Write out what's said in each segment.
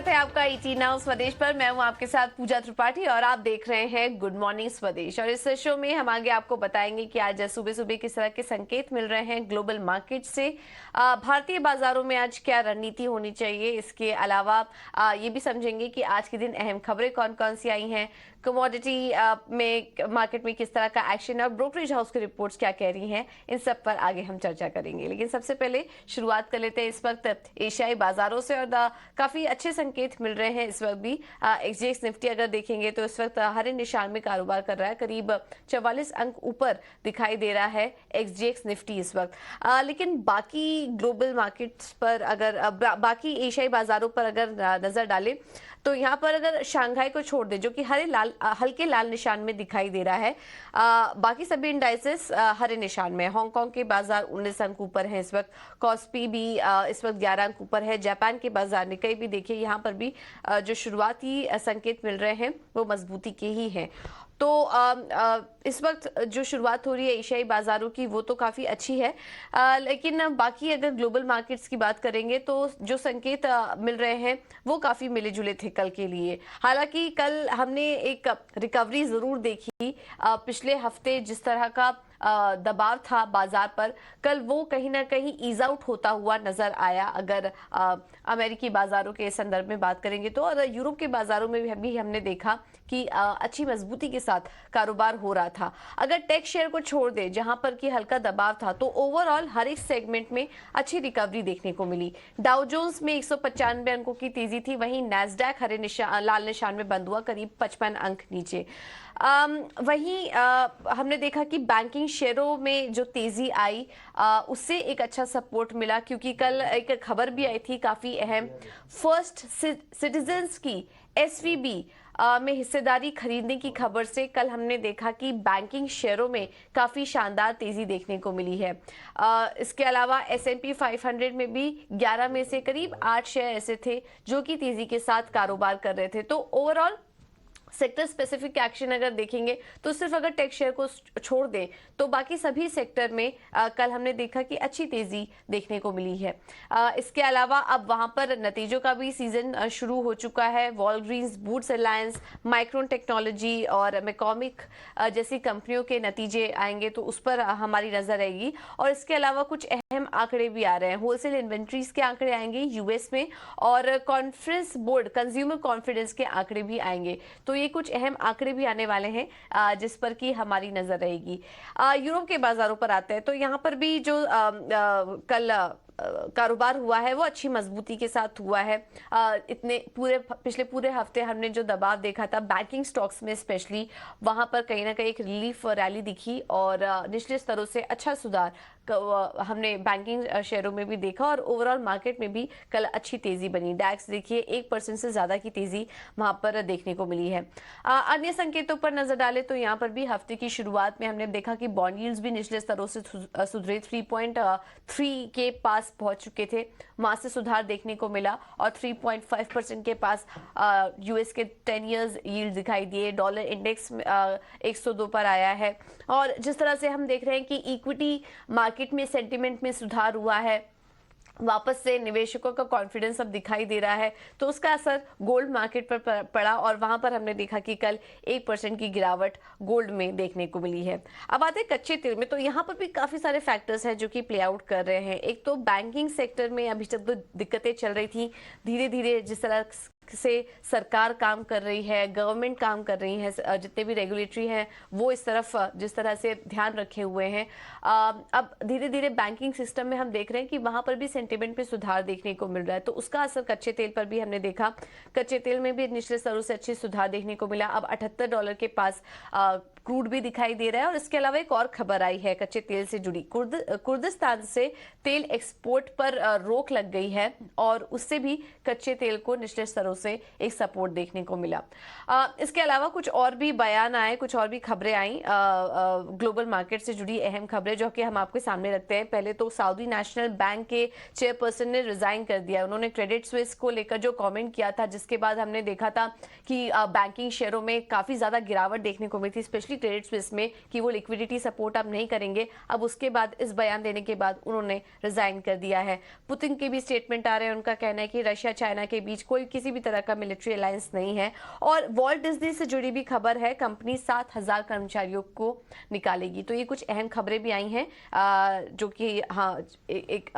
स्वागत है आपका ईटी नाउ स्वदेश पर। मैं हूं आपके साथ पूजा त्रिपाठी और आप देख रहे हैं गुड मॉर्निंग स्वदेश। और इस शो में हम आगे आपको बताएंगे कि आज सुबह सुबह किस तरह के संकेत मिल रहे हैं ग्लोबल मार्केट से। भारतीय बाजारों में आज क्या रणनीति होनी चाहिए, इसके अलावा ये भी समझेंगे कि आज के दिन अहम खबरें कौन कौन सी आई हैं, कमोडिटी में मार्केट में किस तरह का एक्शन और ब्रोकरेज हाउस की रिपोर्ट्स क्या कह रही हैं, इन सब पर आगे हम चर्चा करेंगे। लेकिन सबसे पहले शुरुआत कर लेते हैं इस वक्त एशियाई बाजारों से। और काफी अच्छे संकेत मिल रहे हैं इस वक्त भी। एक्सजेएक्स निफ्टी अगर देखेंगे तो इस वक्त हरे निशान में कारोबार कर रहा है, करीब 44 अंक ऊपर दिखाई दे रहा है एक्सजेएक्स निफ्टी इस वक्त। लेकिन बाकी ग्लोबल मार्केट्स पर अगर बाकी एशियाई बाजारों पर अगर नजर डालें तो यहाँ पर अगर शंघाई को छोड़ दे जो कि हल्के लाल निशान में दिखाई दे रहा है, बाकी सभी इंडाइसेस हरे निशान में। हांगकांग के बाजार 19 अंक ऊपर है इस वक्त, कॉस्पी भी इस वक्त 11 अंक ऊपर है। जापान के बाजार निकाई भी देखिए, यहाँ पर भी जो शुरुआती संकेत मिल रहे हैं वो मजबूती के ही हैं। तो इस वक्त जो शुरुआत हो रही है एशियाई बाजारों की वो तो काफ़ी अच्छी है, लेकिन बाकी अगर ग्लोबल मार्केट्स की बात करेंगे तो जो संकेत मिल रहे हैं वो काफ़ी मिले जुले थे कल के लिए। हालांकि कल हमने एक रिकवरी ज़रूर देखी, पिछले हफ्ते जिस तरह का दबाव था बाजार पर, कल वो कहीं ना कहीं ईज आउट होता हुआ नजर आया अगर अमेरिकी बाजारों के संदर्भ में बात करेंगे तो। और यूरोप के बाजारों में भी हमने देखा कि अच्छी मजबूती के साथ कारोबार हो रहा था। अगर टेक शेयर को छोड़ दे जहां पर कि हल्का दबाव था, तो ओवरऑल हर एक सेगमेंट में अच्छी रिकवरी देखने को मिली। डाउ जोन्स में 195 अंकों की तेजी थी, वहीं नैस्डैक लाल निशान में बंद हुआ, करीब 55 अंक नीचे। वहीं हमने देखा कि बैंकिंग शेयरों में जो तेजी आई उससे एक अच्छा सपोर्ट मिला, क्योंकि कल एक खबर भी आई थी काफी अहम, फर्स्ट सिटीजन्स की एसवीबी में हिस्सेदारी खरीदने की खबर से कल हमने देखा कि बैंकिंग शेयरों में काफी शानदार तेजी देखने को मिली है। इसके अलावा S&P 500 में भी 11 में से करीब 8 शेयर ऐसे थे जो कि तेजी के साथ कारोबार कर रहे थे। तो ओवरऑल सेक्टर स्पेसिफिक एक्शन अगर देखेंगे तो सिर्फ अगर टेक शेयर को छोड़ दें तो बाकी सभी सेक्टर में कल हमने देखा कि अच्छी तेजी देखने को मिली है। इसके अलावा अब वहां पर नतीजों का भी सीजन शुरू हो चुका है। Walgreens, boots Allianz, micron technology और मैकॉमिक जैसी कंपनियों के नतीजे आएंगे तो उस पर हमारी नजर रहेगी। और इसके अलावा कुछ अहम आंकड़े भी आ रहे हैं, होलसेल इन्वेंट्रीज के आंकड़े आएंगे यूएस में, और कॉन्फ्रेंस बोर्ड कंज्यूमर कॉन्फिडेंस के आंकड़े भी आएंगे। तो ये कुछ अहम आंकड़े भी आने वाले हैं जिस पर कि हमारी नजर रहेगी। यूरोप के बाजारों पर आते हैं तो यहाँ पर भी जो कल कारोबार हुआ है वो अच्छी मजबूती के साथ हुआ है। पिछले पूरे हफ्ते हमने जो दबाव देखा था बैंकिंग स्टॉक्स में स्पेशली, वहां पर कहीं ना कहीं एक रिलीफ रैली दिखी और निचले स्तरों से अच्छा सुधार हमने बैंकिंग शेयरों में भी देखा। और ओवरऑल मार्केट में भी कल अच्छी तेजी बनी। डैक्स देखिए 1% से ज्यादा की तेजी वहां पर देखने को मिली है। अन्य संकेतों पर नजर डालें तो यहाँ पर भी हफ्ते की शुरुआत में हमने देखा कि बॉन्ड यील्ड्स भी निचले स्तरों से सुधरे, 3.3 के पास पहुंच चुके थे, वहां से सुधार देखने को मिला और 3.5% के पास यूएस के 10 ईयर्स यील्ड दिखाई दिए। डॉलर इंडेक्स 102 पर आया है। और जिस तरह से हम देख रहे हैं कि इक्विटी मार्केट में सेंटिमेंट में सुधार हुआ है, वापस से निवेशकों का कॉन्फिडेंस अब दिखाई दे रहा है, तो उसका असर गोल्ड मार्केट पर पड़ा और वहां पर हमने देखा कि कल 1% की गिरावट गोल्ड में देखने को मिली है। अब आते हैं कच्चे तेल में, तो यहाँ पर भी काफी सारे फैक्टर्स हैं जो कि प्ले आउट कर रहे हैं। एक तो बैंकिंग सेक्टर में अभी तक तो दिक्कतें चल रही थी, धीरे धीरे जिस तरह से सरकार काम कर रही है, गवर्नमेंट काम कर रही है, जितने भी रेगुलेटरी हैं वो इस तरफ जिस तरह से ध्यान रखे हुए हैं, अब धीरे धीरे बैंकिंग सिस्टम में हम देख रहे हैं कि वहां पर भी सेंटिमेंट में सुधार देखने को मिल रहा है। तो उसका असर कच्चे तेल पर भी हमने देखा। कच्चे तेल में भी निचले स्तरों से अच्छी सुधार देखने को मिला। अब $78 के पास क्रूड भी दिखाई दे रहा है। और इसके अलावा एक और खबर आई है कच्चे तेल से जुड़ी, कुर्दिस्तान से तेल एक्सपोर्ट पर रोक लग गई है और उससे भी कच्चे तेल को निचले स्तरों से एक सपोर्ट देखने को मिला। इसके अलावा कुछ और भी बयान आए, कुछ और भी खबरें आई ग्लोबल मार्केट से जुड़ी अहम खबरें जो कि हम आपके सामने रखते हैं। पहले तो सऊदी नेशनल बैंक के चेयरपर्सन ने रिजाइन कर दिया। उन्होंने क्रेडिट स्विस को लेकर जो कमेंट किया था, जिसके बाद हमने देखा था कि बैंकिंग शेयरों में काफी ज्यादा गिरावट देखने को मिली थी, स्पेशली स्पेशली क्रेडिट स्विस में कि वो लिक्विडिटी सपोर्ट अब नहीं करेंगे। अब उसके बाद इस बयान देने के बाद उन्होंने रिजाइन कर दिया है। पुतिन के भी स्टेटमेंट आ रहे हैं, उनका कहना है कि रशिया चाइना के बीच कोई किसी भी तरह का मिलिट्री अलायंस नहीं है। और वॉल्ट डिज्नी से जुड़ी भी खबर है, कंपनी 7,000 कर्मचारियों को निकालेगी। तो ये कुछ अहम खबरें भी आई हैं जो कि हाँ एक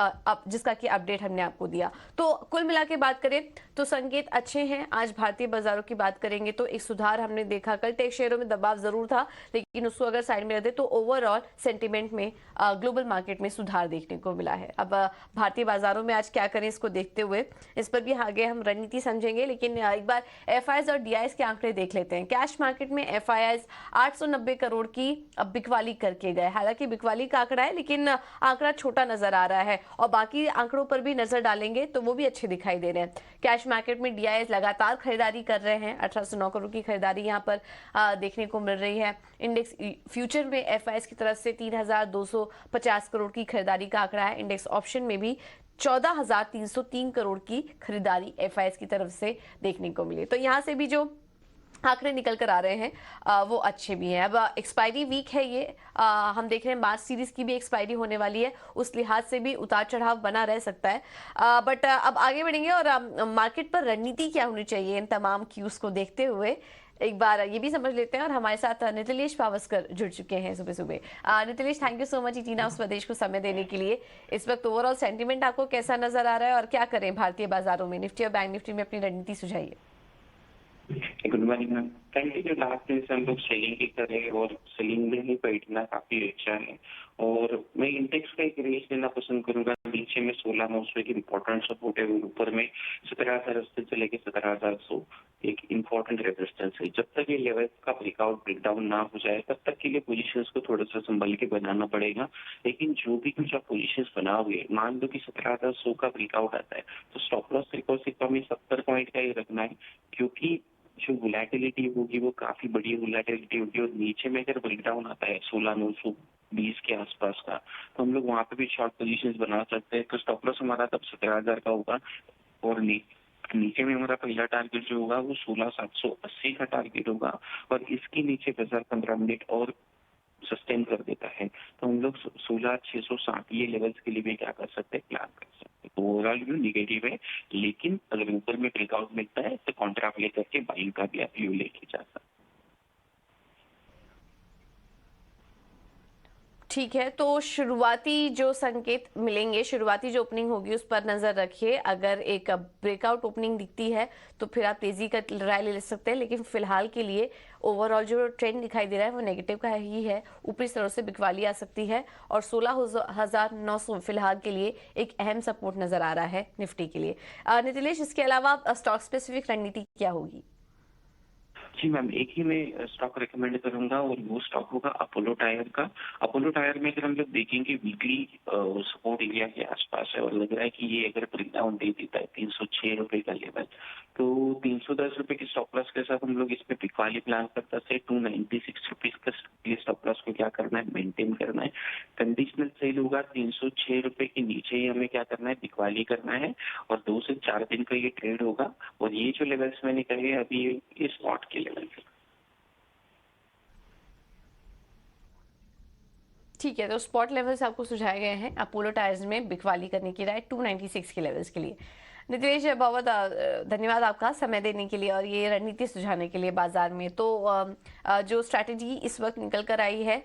जिसका कि अपडेट हमने आपको दिया। तो कुल मिला के बात करें तो संकेत अच्छे हैं। आज भारतीय बाजारों की बात करेंगे तो एक सुधार हमने देखा। कल टेक शेयरों में दबाव जरूर था, लेकिन उसको अगर साइड में रख दे तो ओवरऑल सेंटीमेंट में ग्लोबल मार्केट में सुधार देखने को मिला है। अब भारतीय बाजारों में आज क्या करें इसको देखते हुए इस पर भी आगे हम रणनीति समझेंगे, लेकिन एक बार एफआईआईज और डीआईएस के आंकड़े देख लेते हैं। कैश मार्केट में एफआईआईज 890 करोड़ की बिकवाली करके गए। हालांकि बिकवाली का आंकड़ा है, लेकिन आंकड़ा छोटा नजर आ रहा है और बाकी आंकड़ों पर भी नजर डालेंगे तो वो भी अच्छे दिखाई दे रहे हैं। कैश मार्केट में डीआईएस लगातार खरीदारी कर रहे हैं। 1809 करोड़ की खरीदारी यहां पर देखने को मिल रही है। इंडेक्स फ्यूचर में एफआईआईज की तरफ से 3,250 करोड़ की खरीदारी का आंकड़ा है। इंडेक्स ऑप्शन में भी 14,303 करोड़ की खरीदारी एफआईआईज की तरफ से देखने को मिली। तो यहां से भी जो आंकड़े निकल कर आ रहे हैं वो अच्छे भी हैं। अब एक्सपायरी वीक है ये, हम देख रहे हैं मार्च सीरीज की भी एक्सपायरी होने वाली है, उस लिहाज से भी उतार चढ़ाव बना रह सकता है। बट अब आगे बढ़ेंगे और मार्केट पर रणनीति क्या होनी चाहिए इन तमाम क्यूज को देखते हुए एक बार ये भी समझ लेते हैं। और हमारे साथ नितिलेश पावस्कर जुड़ चुके हैं सुबह सुबह। Nitilesh, thank you so much इटीना स्वदेश को समय देने के लिए। इस वक्त ओवरऑल सेंटीमेंट आपको कैसा नजर आ रहा है और क्या करें भारतीय बाजारों में? निफ्टी और बैंक निफ्टी में अपनी रणनीति सुझाइए। Good morning ma'am. Thank you. Last दिन से हम लोग सेलिंग ही कर रहे हैं और सेलिंग में ही बैठना काफी अच्छा है। और मैं इंडेक्स का एक रेंज लेना पसंद करूंगा। नीचे में 16,900 की इम्पोर्टेंट सपोर्ट है, ऊपर में 17,080 से लेकर 17,100 एक इम्पोर्टेंट रेजिस्टेंस है। जब तक ये लेवल का ब्रेकआउट ब्रेकडाउन ना हो जाए तब तक के लिए पोजीशंस को थोड़ा सा संभल के बनाना पड़ेगा। लेकिन जो भी कुछ आप पोजीशंस बनाओगे, मान लो कि 17,100 का ब्रेकआउट आता है तो स्टॉप लॉस से कम 70 पॉइंट का ही रखना है, क्योंकि जो वोलेटिलिटी होगी वो काफी बड़ी वोलेटिलिटी होगी। और नीचे में अगर ब्रेकडाउन आता है 16,920 के आसपास का, तो हम लोग वहां पे भी शॉर्ट पोजीशंस बना सकते हैं। तो स्टॉप लॉस हमारा तब 17,000 का होगा और नीचे में हमारा पहला टारगेट जो होगा वो 16,780 का टारगेट होगा। और इसके नीचे बाजार 15 मिनट और सस्टेन कर देता है तो हम लोग 16,660 ये लेवल्स के लिए भी क्या कर सकते हैं, प्लान कर सकते हैं। तो ओवरऑल व्यू निगेटिव है, लेकिन अगर ऊपर में ब्रेकआउट मिलता है तो कॉन्ट्रा प्ले करके बाइंग का भी आप व्यू लेके जा सकते हैं। ठीक है, तो शुरुआती जो संकेत मिलेंगे, शुरुआती जो ओपनिंग होगी उस पर नजर रखिए। अगर एक ब्रेकआउट ओपनिंग दिखती है तो फिर आप तेजी का राय ले सकते हैं, लेकिन फिलहाल के लिए ओवरऑल जो ट्रेंड दिखाई दे रहा है वो नेगेटिव का ही है। ऊपरी स्तरों से बिकवाली आ सकती है और 16,900 फिलहाल के लिए एक अहम सपोर्ट नजर आ रहा है निफ्टी के लिए। नितिलेश, इसके अलावा स्टॉक स्पेसिफिक रणनीति क्या होगी? जी मैम, एक ही मैं स्टॉक रिकमेंड करूंगा और वो स्टॉक होगा अपोलो टायर का। अपोलो टायर में अगर हम लोग देखेंगे वीकली सपोर्ट एरिया के आसपास है और लग रहा है कि ये अगर ब्रेकडाउन दे देता है 306 रुपए का लेवल, तो 310 रुपए की स्टॉप लॉस के साथ हम लोग इस पे बिकवाली प्लान करते हैं। 296 रुपीज का स्टॉप लॉस को क्या करना है, मेंटेन करना है। कंडीशनल सेल होगा 306 रुपए के नीचे ही हमें क्या करना है, बिकवाली करना है। और 2 से 4 दिन का ये ट्रेड होगा और ये जो लेवल्स मैंने कहे अभी ये स्पॉट के लेवल पे। ठीक है, तो स्पॉट लेवल्स आपको सुझाए गए हैं अपोलो टायर्स में बिकवाली करने की राय 296 के लेवल्स के लिए। नितिलेश, बहुत धन्यवाद आपका समय देने के लिए और ये रणनीति सुझाने के लिए बाजार में। तो जो स्ट्रैटेजी इस वक्त निकल कर आई है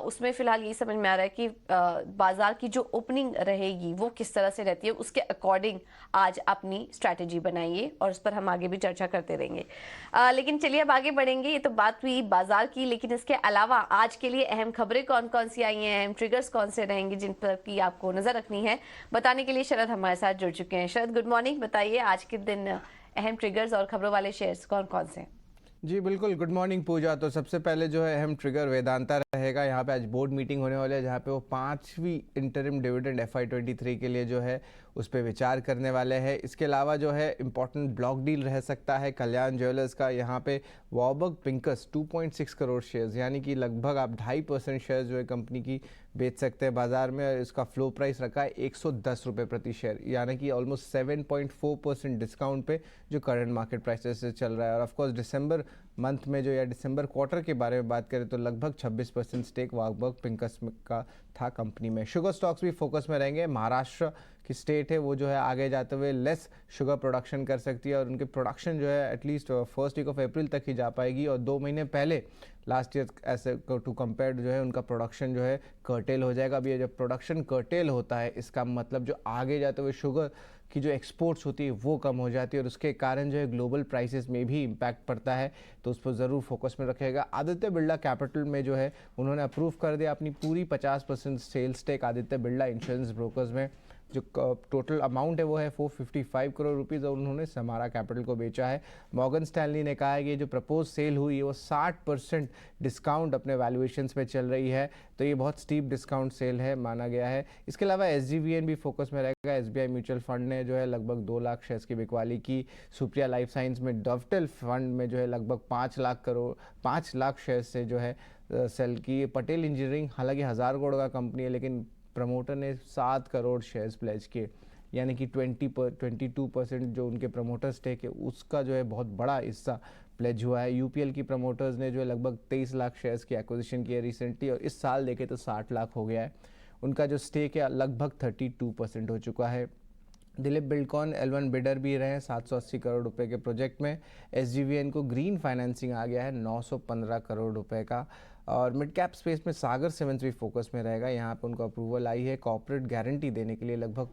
उसमें फिलहाल यही समझ में आ रहा है कि बाजार की जो ओपनिंग रहेगी वो किस तरह से रहती है, उसके अकॉर्डिंग आज अपनी स्ट्रैटेजी बनाइए और उस पर हम आगे भी चर्चा करते रहेंगे। लेकिन चलिए अब आगे बढ़ेंगे। ये तो बात हुई बाजार की, लेकिन इसके अलावा आज के लिए अहम खबरें कौन कौन सी आई हैं, अहम ट्रिगर्स कौन से रहेंगे जिन पर की आपको नजर रखनी है, बताने के लिए शरद हमारे साथ जुड़ चुके हैं। शरद, गुड मॉर्निंग। बताइए आज के दिन अहम ट्रिगर्स और खबरों वाले शेयर्स कौन कौन से हैं? जी बिल्कुल, गुड मॉर्निंग पूजा। तो सबसे पहले जो है अहम ट्रिगर वेदांता रहेगा। यहाँ पे आज बोर्ड मीटिंग होने वाली है जहाँ पे वो 5वीं इंटरिम डिविडेंड FY23 के लिए जो है उस पर विचार करने वाले हैं। इसके अलावा जो है इंपॉर्टेंट ब्लॉक डील रह सकता है कल्याण ज्वेलर्स का। यहाँ पे वॉर्बर्ग पिंकस 2.6 करोड़ शेयर्स यानी कि लगभग आप 2.5% शेयर्स जो है कंपनी की बेच सकते हैं बाजार में, और इसका फ्लो प्राइस रखा है 110 रुपये प्रति शेयर, यानी कि ऑलमोस्ट 7.4% डिस्काउंट पे जो करंट मार्केट प्राइसेस से चल रहा है। और ऑफकोर्स दिसंबर मंथ में जो या दिसंबर क्वार्टर के बारे में बात करें तो लगभग 26% स्टेक वॉर्बर्ग पिंकस का था कंपनी में। शुगर स्टॉक्स भी फोकस में रहेंगे। महाराष्ट्र की स्टेट है वो जो है आगे जाते हुए लेस शुगर प्रोडक्शन कर सकती है, और उनके प्रोडक्शन जो है at least first week of April तक ही जा पाएगी, और 2 महीने पहले लास्ट ईयर ऐसे टू कंपेयर जो है उनका प्रोडक्शन जो है कर्टेल हो जाएगा। अब ये जब प्रोडक्शन कर्टेल होता है इसका मतलब जो आगे जाते हुए शुगर की जो एक्सपोर्ट्स होती है वो कम हो जाती है, और उसके कारण जो है ग्लोबल प्राइसेस में भी इम्पैक्ट पड़ता है, तो उस पर ज़रूर फोकस में रखेगा। आदित्य बिरला कैपिटल में जो है उन्होंने अप्रूव कर दिया अपनी पूरी 50% सेल्स टेक आदित्य बिरला इंश्योरेंस ब्रोकर्स में। जो टोटल अमाउंट है वो है 455 करोड़ रुपीज़, और उन्होंने समारा कैपिटल को बेचा है। मॉर्गन स्टैनली ने कहा है कि जो प्रपोज सेल हुई है वो 60% डिस्काउंट अपने वैल्यूएशंस में चल रही है, तो ये बहुत स्टीप डिस्काउंट सेल है माना गया है। इसके अलावा SGVN भी फोकस में रहेगा। SBI म्यूचुअल फंड ने जो है लगभग 2 लाख शेयर्स की बिकवाली की। सुप्रिया लाइफ साइंस में डॉवटेल फंड में जो है लगभग 5 लाख शेयर्स से जो है सेल की। पटेल इंजीनियरिंग हालांकि 1000 करोड़ का कंपनी है, लेकिन प्रमोटर ने 7 करोड़ शेयर्स प्लेज किए, यानी कि 22% जो उनके प्रमोटर स्टेक है उसका जो है बहुत बड़ा हिस्सा प्लेज हुआ है। UPL की प्रमोटर्स ने जो है लगभग 23 लाख शेयर्स की एक्विजिशन की है रिसेंटली, और इस साल देखे तो 60 लाख हो गया है। उनका जो स्टेक है लगभग 32% हो चुका है। दिलीप बिल्डकॉन L1 बिडर भी रहे हैं 780 करोड़ रुपए के प्रोजेक्ट में। SGVN को ग्रीन फाइनेंसिंग आ गया है 915 करोड़ रुपए का। और मिड कैप स्पेस में सागर सीमेंट्स भी फोकस में रहेगा। यहाँ पे उनको अप्रूवल आई है कॉर्पोरेट गारंटी देने के लिए, लगभग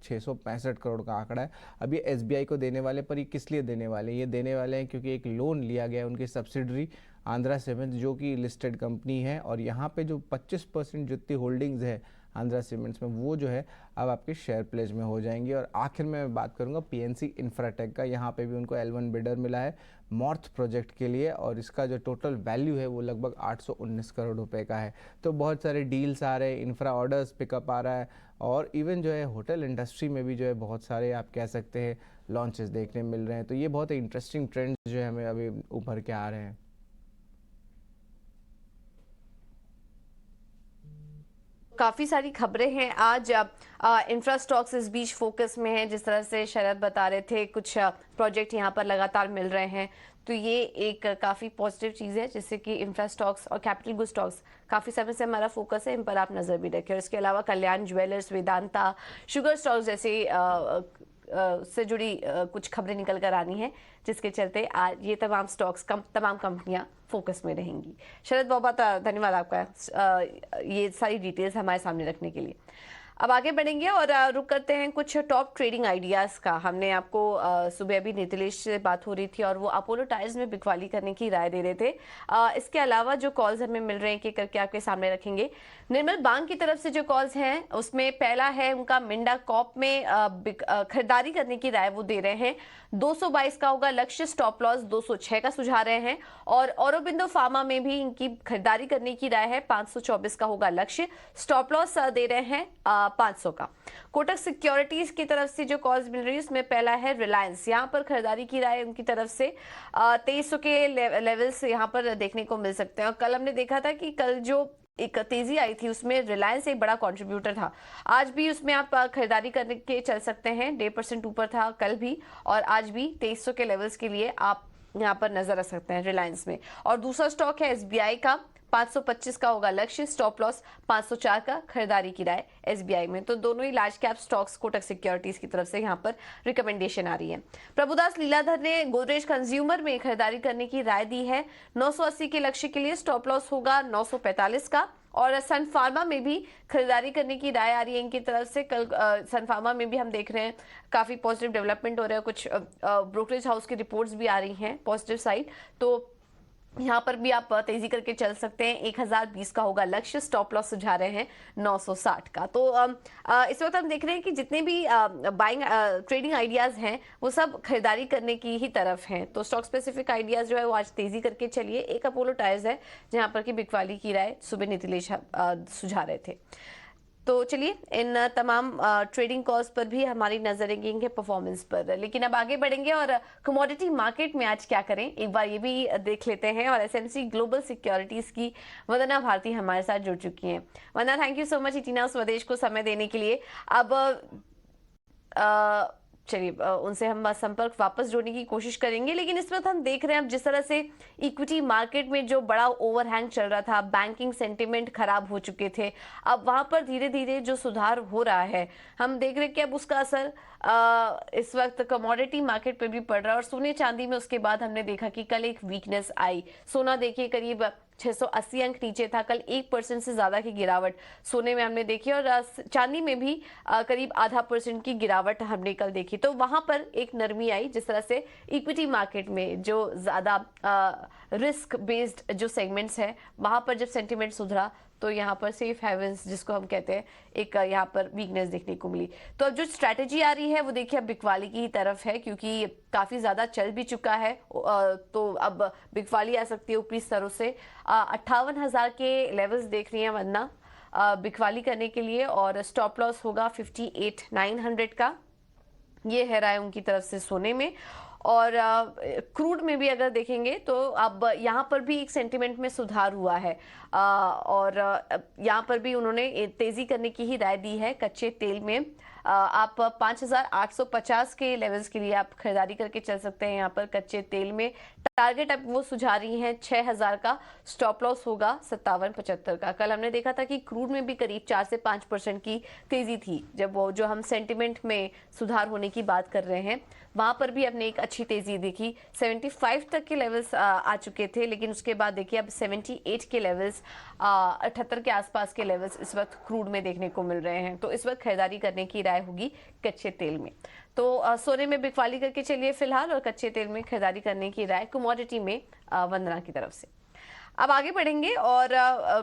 665 करोड़ का आंकड़ा है। अब ये SBI को देने वाले, पर ये किस लिए देने वाले हैं? ये देने वाले हैं क्योंकि एक लोन लिया गया है उनकी सब्सिडरी आंध्रा सीमेंट्स जो कि लिस्टेड कंपनी है, और यहाँ पे जो 25% जितनी होल्डिंग्स है आंध्रा सीमेंट्स में वो जो है अब आपके शेयर प्लेज में हो जाएंगी। और आखिर में मैं बात करूंगा PNC इंफ्राटेक का। यहाँ पे भी उनको L1 बिडर मिला है मॉर्थ प्रोजेक्ट के लिए, और इसका जो टोटल वैल्यू है वो लगभग 819 करोड़ रुपए का है। तो बहुत सारे डील्स आ रहे हैं, इंफ्रा ऑर्डर्स पिकअप आ रहा है, और इवन जो है होटल इंडस्ट्री में भी जो है बहुत सारे आप कह सकते हैं लॉन्चेस देखने मिल रहे हैं। तो ये बहुत इंटरेस्टिंग ट्रेंड्स जो है हमें अभी उभर के आ रहे हैं। काफी सारी खबरें हैं आज। इंफ्रा स्टॉक्स इस बीच फोकस में है, जिस तरह से शरद बता रहे थे कुछ प्रोजेक्ट यहाँ पर लगातार मिल रहे हैं, तो ये एक काफी पॉजिटिव चीज है, जिससे कि इंफ्रा स्टॉक्स और कैपिटल गुड स्टॉक्स काफी समय से हमारा फोकस है, इन पर आप नजर भी रखें। और इसके अलावा कल्याण ज्वेलर्स, वेदांता, शुगर स्टॉक्स जैसे से जुड़ी कुछ खबरें निकल कर आनी है, जिसके चलते आज ये तमाम स्टॉक्स तमाम कंपनियां फोकस में रहेंगी। शरद बहुत धन्यवाद आपका ये सारी डिटेल्स हमारे सामने रखने के लिए। अब आगे बढ़ेंगे और रुक करते हैं कुछ टॉप ट्रेडिंग आइडियाज का। हमने आपको सुबह अभी नीतिलेश से बात हो रही थी और वो अपोलो टायर्स में बिकवाली करने की राय दे रहे थे। इसके अलावा जो कॉल्स हमें मिल रहे हैं कि करके आपके सामने रखेंगे। निर्मल बैंक की तरफ से जो कॉल्स हैं उसमें पहला है उनका मिंडा कॉप में खरीदारी करने की राय वो दे रहे हैं। 222 का होगा लक्ष्य, स्टॉप लॉस 206 का सुझा रहे हैं। और औरोबिंदो फार्मा में भी इनकी खरीदारी करने की राय है, 524 का होगा लक्ष्य, स्टॉप लॉस दे रहे हैं 500 का। कोटक सिक्योरिटीज की तरफ से जो कॉल्स मिल रही है उसमें पहला है रिलायंस, यहाँ पर खरीदारी की राय उनकी तरफ से 2300 के लेवल्स यहाँ पर देखने को मिल सकते हैं। और कल हमने देखा था कि कल जो एक तेजी आई थी उसमें रिलायंस एक बड़ा कंट्रीब्यूटर था। आज भी उसमें आप खरीदारी करने के चल सकते हैं, 1.5% ऊपर था कल भी, और आज भी 2300 के लेवल्स के लिए आप यहाँ पर नजर रख सकते हैं रिलायंस में। और दूसरा स्टॉक है SBI का, 525 का होगा लक्ष्य, स्टॉप लॉस 504 का, खरीदारी की राय SBI में। तो दोनों ही large cap stocks Kotak securities की तरफ से यहाँ पर रिकमेंडेशन आ रही है। प्रभुदास लीलाधर ने गोदरेज कंज्यूमर में खरीदारी करने की राय दी है, 980 के लक्ष्य के लिए, स्टॉप लॉस होगा 945 का। और सन फार्मा में भी खरीदारी करने की राय आ रही है इनकी तरफ से। कल सन फार्मा में भी हम देख रहे हैं काफी पॉजिटिव डेवलपमेंट हो रहा है, कुछ ब्रोकरेज हाउस की रिपोर्ट्स भी आ रही हैं पॉजिटिव साइड। तो यहाँ पर भी आप तेजी करके चल सकते हैं। 1020 का होगा लक्ष्य, स्टॉप लॉस सुझा रहे हैं 960 का। तो इस वक्त हम देख रहे हैं कि जितने भी बाइंग ट्रेडिंग आइडियाज हैं वो सब खरीदारी करने की ही तरफ हैं। तो स्टॉक स्पेसिफिक आइडियाज जो है वो आज तेजी करके चलिए। एक अपोलो टायर्स है जहां पर कि बिकवाली की राय सुबह नीतिलेश सुझा रहे थे। तो चलिए इन तमाम ट्रेडिंग कॉल्स पर भी हमारी नजर रहेंगे परफॉर्मेंस पर। लेकिन अब आगे बढ़ेंगे और कमोडिटी मार्केट में आज क्या करें एक बार ये भी देख लेते हैं। और एसएमसी ग्लोबल सिक्योरिटीज की वंदना भारती हमारे साथ जुड़ चुकी हैं। वंदना, थैंक यू सो मच इटीना स्वदेश को समय देने के लिए। अब चलिए उनसे हम संपर्क वापस जोड़ने की कोशिश करेंगे। लेकिन इस वक्त हम देख रहे हैं अब जिस तरह से इक्विटी मार्केट में जो बड़ा ओवरहैंग चल रहा था, बैंकिंग सेंटिमेंट खराब हो चुके थे, अब वहां पर धीरे धीरे जो सुधार हो रहा है हम देख रहे हैं कि अब उसका असर इस वक्त कमोडिटी मार्केट पे भी पड़ रहा है। और सोने चांदी में उसके बाद हमने देखा कि कल एक वीकनेस आई। सोना देखिए करीब 680 अंक नीचे था, कल 1% से ज्यादा की गिरावट सोने में हमने देखी। और चांदी में भी करीब ½ % की गिरावट हमने कल देखी। तो वहां पर एक नरमी आई जिस तरह से इक्विटी मार्केट में जो ज्यादा रिस्क बेस्ड जो सेगमेंट्स है वहां पर जब सेंटिमेंट सुधरा तो यहाँ पर सेफ हेवंस जिसको हम कहते हैं एक यहाँ पर वीकनेस देखने को मिली। तो अब जो स्ट्रैटेजी आ रही है वो देखिए अब बिकवाली की ही तरफ है क्योंकि काफी ज्यादा चल भी चुका है। तो अब बिकवाली आ सकती है ऊपरी स्तरों से। 58,000 के लेवल्स देख रही हैं वंदना बिकवाली करने के लिए। और स्टॉप लॉस होगा 58,900 का, ये है राय उनकी तरफ से सोने में। और क्रूड में भी अगर देखेंगे तो अब यहाँ पर भी एक सेंटिमेंट में सुधार हुआ है। और यहाँ पर भी उन्होंने तेजी करने की ही राय दी है। कच्चे तेल में आप 5,850 के लेवल्स के लिए आप खरीदारी करके चल सकते हैं। यहाँ पर कच्चे तेल में टारगेट अब वो सुझा रही हैं 6,000 का, स्टॉप लॉस होगा 57.75 का। कल हमने देखा था कि क्रूड में भी करीब 4 से 5% की तेजी थी जब वो जो हम सेंटिमेंट में सुधार होने की बात कर रहे हैं वहां पर भी अपने एक अच्छी तेजी देखी। 75 तक के लेवल्स आ चुके थे लेकिन उसके बाद देखिए अब 78 के लेवल्स 78 के आसपास के लेवल्स इस वक्त क्रूड में देखने को मिल रहे हैं। तो इस वक्त खरीदारी करने की राय होगी कच्चे तेल में। तो सोने में बिकवाली करके चलिए फिलहाल और कच्चे तेल में खरीदारी करने की राय कमोडिटी में वंदना की तरफ से। अब आगे बढ़ेंगे और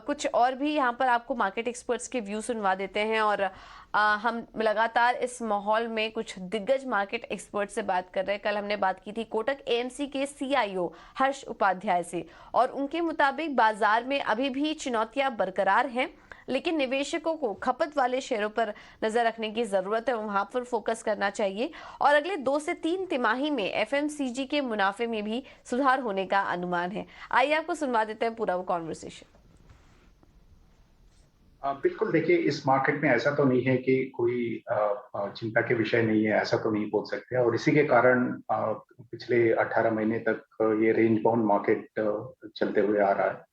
कुछ और भी यहाँ पर आपको मार्केट एक्सपर्ट्स के व्यू सुनवा देते हैं। और हम लगातार इस माहौल में कुछ दिग्गज मार्केट एक्सपर्ट से बात कर रहे हैं। कल हमने बात की थी कोटक एएमसी के सीईओ हर्ष उपाध्याय से और उनके मुताबिक बाजार में अभी भी चुनौतियां बरकरार हैं लेकिन निवेशकों को खपत वाले शेयरों पर नजर रखने की जरूरत है, वहां पर फोकस करना चाहिए। और अगले 2 से 3 तिमाही में एफएमसीजी के मुनाफे में भी सुधार होने का अनुमान है। आइए आपको सुनवा देते हैं पूरा वो कॉन्वर्सेशन। बिल्कुल, देखिए इस मार्केट में ऐसा तो नहीं है कि कोई चिंता के विषय नहीं है, ऐसा तो नहीं बोल सकते। और इसी के कारण पिछले 18 महीने तक ये रेंज बाउंड मार्केट चलते हुए आ रहा है।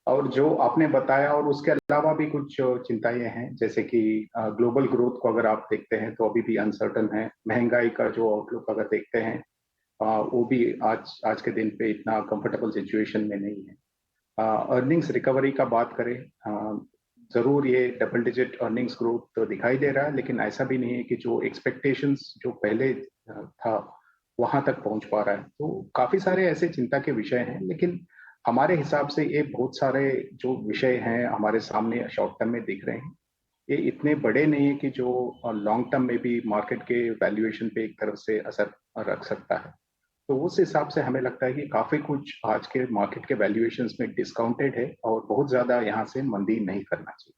और जो आपने बताया और उसके अलावा भी कुछ चिंताएं हैं, जैसे कि ग्लोबल ग्रोथ को अगर आप देखते हैं तो अभी भी अनसर्टन है। महंगाई का जो आउटलुक अगर देखते हैं वो भी आज के दिन पे इतना कंफर्टेबल सिचुएशन में नहीं है। अर्निंग्स रिकवरी का बात करें, जरूर ये डबल डिजिट अर्निंग्स ग्रोथ तो दिखाई दे रहा है, लेकिन ऐसा भी नहीं है कि जो एक्सपेक्टेशंस जो पहले था वहां तक पहुंच पा रहा है। तो काफी सारे ऐसे चिंता के विषय हैं, लेकिन हमारे हिसाब से ये बहुत सारे जो विषय हैं हमारे सामने शॉर्ट टर्म में दिख रहे हैं, ये इतने बड़े नहीं है कि जो लॉन्ग टर्म में भी मार्केट के वैल्यूएशन पे एक तरफ से असर रख सकता है। तो उस हिसाब से हमें लगता है कि काफी कुछ आज के मार्केट के वैल्यूएशंस में डिस्काउंटेड है और बहुत ज्यादा यहाँ से मंदी नहीं करना चाहिए।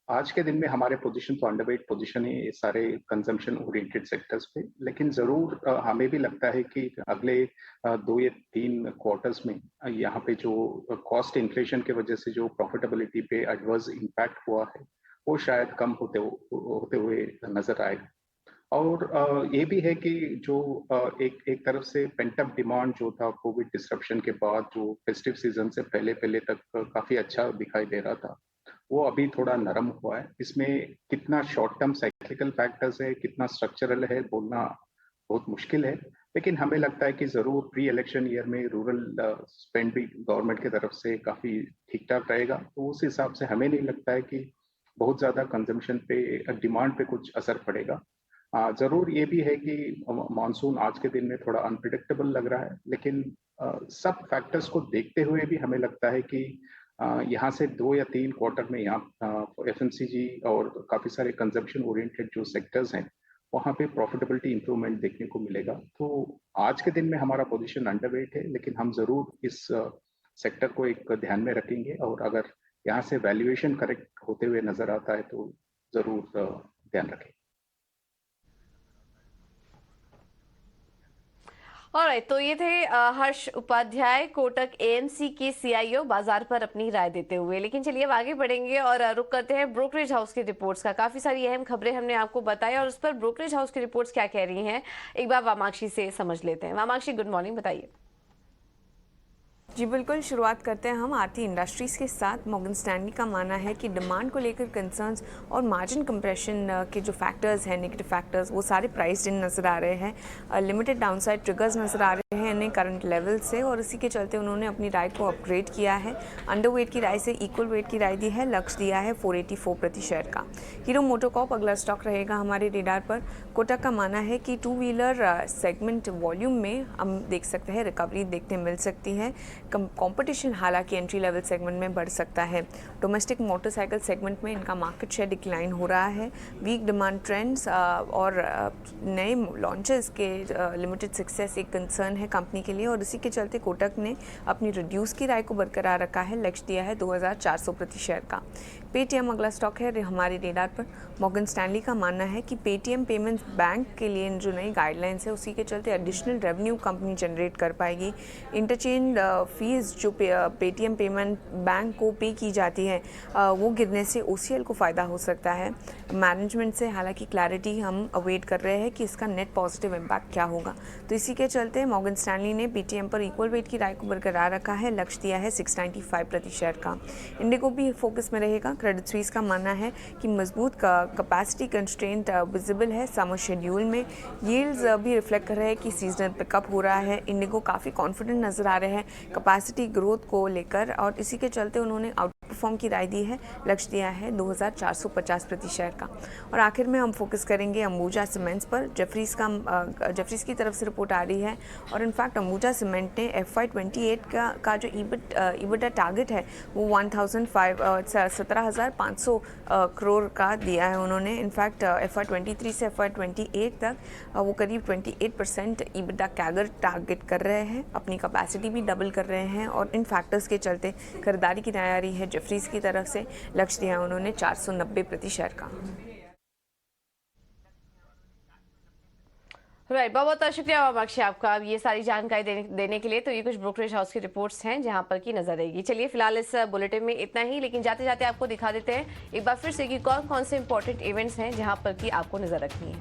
आज के दिन में हमारे पोजीशन तो अंडरवेट पोजीशन है ये सारे कंजम्पशन ओरिएंटेड सेक्टर्स पे, लेकिन जरूर हमें भी लगता है कि अगले 2 या 3 क्वार्टर्स में यहाँ पे जो कॉस्ट इन्फ्लेशन के वजह से जो प्रॉफिटेबिलिटी पे एडवर्स इम्पैक्ट हुआ है वो शायद कम होते हुए नजर आएगा। और ये भी है कि जो एक तरफ से पेंटअप डिमांड जो था कोविड डिस्रप्शन के बाद, जो फेस्टिव सीजन से पहले तक काफी अच्छा दिखाई दे रहा था, वो अभी थोड़ा नरम हुआ है। इसमें कितना शॉर्ट टर्म साइक्लिकल फैक्टर्स है, कितना स्ट्रक्चरल है, बोलना बहुत मुश्किल है। लेकिन हमें लगता है कि जरूर प्री इलेक्शन ईयर में रूरल स्पेंड भी गवर्नमेंट की तरफ से काफी ठीक ठाक रहेगा। तो उस हिसाब से हमें नहीं लगता है कि बहुत ज्यादा कंजम्पशन पे, डिमांड पे कुछ असर पड़ेगा। जरूर ये भी है कि मानसून आज के दिन में थोड़ा अनप्रिडिक्टेबल लग रहा है, लेकिन सब फैक्टर्स को देखते हुए भी हमें लगता है कि यहाँ से 2 या 3 क्वार्टर में यहाँ एफएमसीजी और काफी सारे कंजम्पशन ओरिएंटेड जो सेक्टर्स हैं वहाँ पे प्रॉफिटेबिलिटी इंप्रूवमेंट देखने को मिलेगा। तो आज के दिन में हमारा पोजीशन अंडरवेट है, लेकिन हम जरूर इस सेक्टर को एक ध्यान में रखेंगे और अगर यहाँ से वैल्यूएशन करेक्ट होते हुए नजर आता है तो जरूर ध्यान रखें। ऑलराइट, तो ये थे हर्ष उपाध्याय, कोटक एएमसी के सीआईओ, बाजार पर अपनी राय देते हुए। लेकिन चलिए अब आगे बढ़ेंगे और रुक करते हैं ब्रोकरेज हाउस की रिपोर्ट्स का। काफी सारी अहम खबरें हमने आपको बताई और उस पर ब्रोकरेज हाउस की रिपोर्ट्स क्या कह रही हैं, एक बार वामाक्षी से समझ लेते हैं। वामाक्षी, गुड मॉर्निंग, बताइए। जी बिल्कुल, शुरुआत करते हैं हम आरती इंडस्ट्रीज़ के साथ। मॉर्गन स्टैनली का मानना है कि डिमांड को लेकर कंसर्न्स और मार्जिन कंप्रेशन के जो फैक्टर्स हैं, नेगेटिव फैक्टर्स, वो सारे प्राइस्ड इन नज़र आ रहे हैं। लिमिटेड डाउनसाइड ट्रिगर्स नज़र आ रहे हैं इन्हें करंट लेवल से, और इसी के चलते उन्होंने अपनी राय को अपग्रेड किया है। अंडरवेट की राय से इक्वल वेट की राय दी है, लक्ष्य दिया है 484 प्रति शेयर का। हीरो मोटोकॉर्प अगला स्टॉक रहेगा हमारे रेडार पर। कोटक का मानना है कि 2 व्हीलर सेगमेंट वॉल्यूम में हम देख सकते हैं रिकवरी देखने मिल सकती है। कंपटीशन हालांकि एंट्री लेवल सेगमेंट में बढ़ सकता है। डोमेस्टिक मोटरसाइकिल सेगमेंट में इनका मार्केट शेयर डिक्लाइन हो रहा है। वीक डिमांड ट्रेंड्स और नए लॉन्चेस के लिमिटेड सक्सेस एक कंसर्न है कंपनी के लिए, और इसी के चलते कोटक ने अपनी रिड्यूस की राय को बरकरार रखा है, लक्ष्य दिया है 2400 प्रति शेयर का। पेटीएम अगला स्टॉक है हमारे रेडार पर। मॉर्गन स्टैनली का मानना है कि पेटीएम पेमेंट्स बैंक के लिए जो नई गाइडलाइंस है उसी के चलते एडिशनल रेवेन्यू कंपनी जनरेट कर पाएगी। इंटरचेंज फीस जो पेटीएम पेमेंट बैंक को पे की जाती है वो गिरने से ओसीएल को फ़ायदा हो सकता है। मैनेजमेंट से हालांकि क्लैरिटी हम अवेट कर रहे हैं कि इसका नेट पॉजिटिव इम्पैक्ट क्या होगा। तो इसी के चलते मॉर्गन स्टैनली ने पेटीएम पर इक्वल वेट की राय को बरकरार रखा है, लक्ष्य दिया है 695 प्रति शेयर का। इंडिगो भी फोकस में रहेगा। क्रेडिट स्विस का मानना है कि मजबूत कैपेसिटी कंस्ट्रेंट विजिबल है समर शेड्यूल में। यील्ड्स भी रिफ्लेक्ट कर रहे हैं कि सीजनल पिकअप हो रहा है। इंडिगो काफ़ी कॉन्फिडेंट नजर आ रहे हैं कैपेसिटी ग्रोथ को लेकर, और इसी के चलते उन्होंने आउट परफॉर्म की राय दी है, लक्ष्य दिया है 2450 प्रति शेयर का। और आखिर में हम फोकस करेंगे अंबुजा सीमेंट्स पर। जेफरीज की तरफ से रिपोर्ट आ रही है, और इनफैक्ट अंबुजा सीमेंट ने FY28 का जो EBITDA टारगेट है वो 17,500 करोड़ का दिया है उन्होंने। इनफैक्ट FY23 से FY28 तक वो करीब 28% EBITDA कैगर टारगेट कर रहे हैं, अपनी कैपेसिटी भी डबल कर रहे हैं, और इन फैक्टर्स के चलते खरीदारी की राय आ रही है जेफरीज की तरफ से, लक्ष्य दिया है उन्होंने 490 प्रति शेयर का। राइट, बहुत बहुत शुक्रिया वामाक्षी आपका ये सारी जानकारी देने के लिए। तो ये कुछ ब्रोकरेज हाउस की रिपोर्ट्स हैं जहां पर की नजर रहेगी। चलिए फिलहाल इस बुलेटिन में इतना ही, लेकिन जाते जाते आपको दिखा देते हैं एक बार फिर से कि कौन कौन से इंपॉर्टेंट इवेंट्स हैं जहां पर की आपको नजर रखनी है।